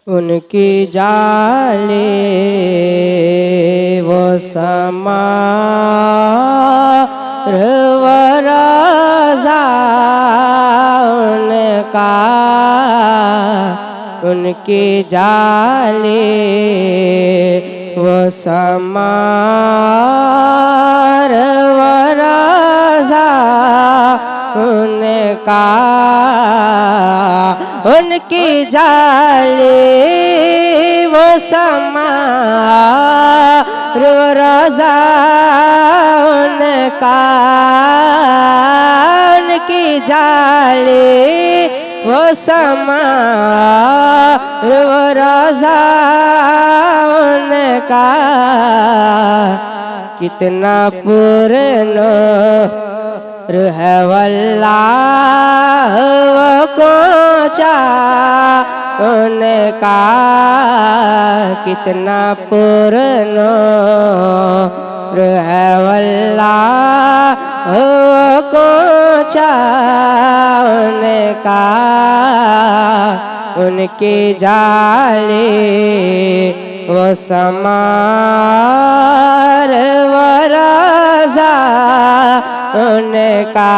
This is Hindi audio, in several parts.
उनकी जाले वो समार वरज़ा उनका, उनकी जाले वो समार वरज़ा उनका, उनकी जाले वो समार वरज़ा उनका, उनकी जाले वो समार वरज़ा उनका। कितना पुरनो रूह वल्लाह वो कोचा उनका, कितना पुरनो रूह वल्लाह वो कोचा उनका, उनके जाले वो समार वरज़ा उनका।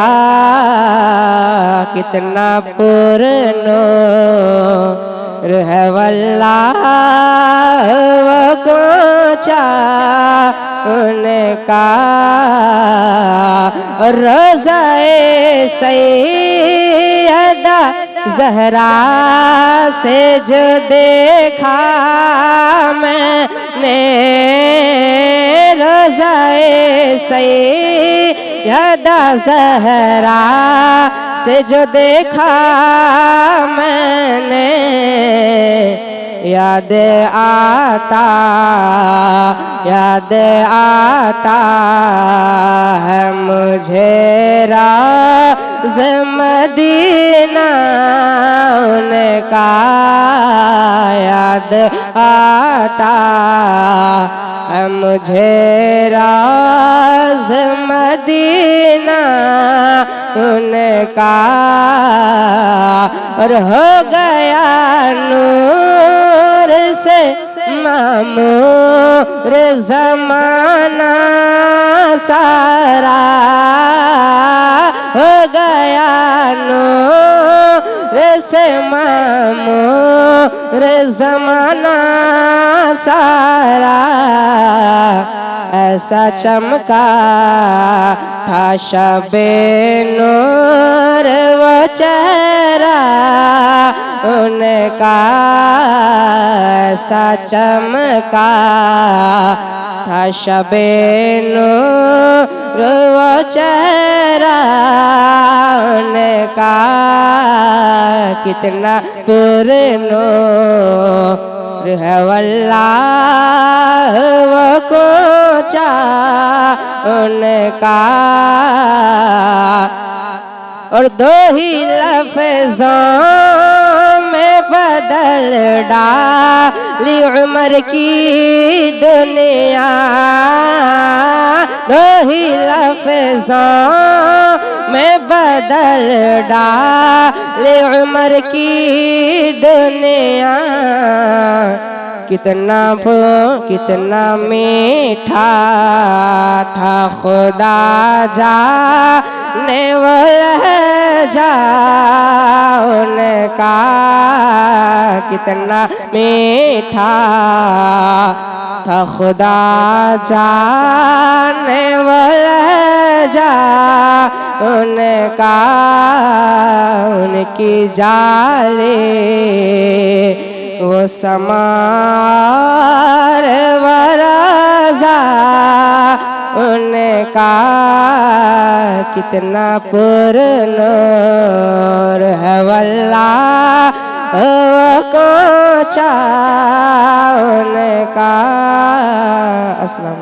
कितना पुरनो रूह वल्लाह वो कोचा उनका। रोज़ाए सैयदा ज़हरा से जो देखा मैंने, रोज़ाए सैयदा ज़हरा से जो देखा मैंने, याद आता है मुझे राज़ मदीना उनका, याद आता है मुझे राज़ मदीना उनका। और हो गया नूर से मामूर ज़माना सारा, हो गया नूर से मामूर ज़माना सारा। ऐसा चमका था शबे नूर वो चेहरा उनका, ऐसा चमका था शबे नूर वो चेहरा उनका। कितना पुरनो रूह वल्लाह वो कोचा उनका। और दो ही लफ्ज़ों में बदल डाली उम्र की दुनिया, दो ही लफ्ज़ों में बदल डाली उम्र की दुनिया। कितना मीठा था खुदा जाने वो लहजा उनका, कितना मीठा था खुदा जाने वो लहजा उनका। उनकी जाले वो समार वरज़ा उनका। कितना पुरनो रूह वल्लाह वो कोचा उनका। अस्सलाम।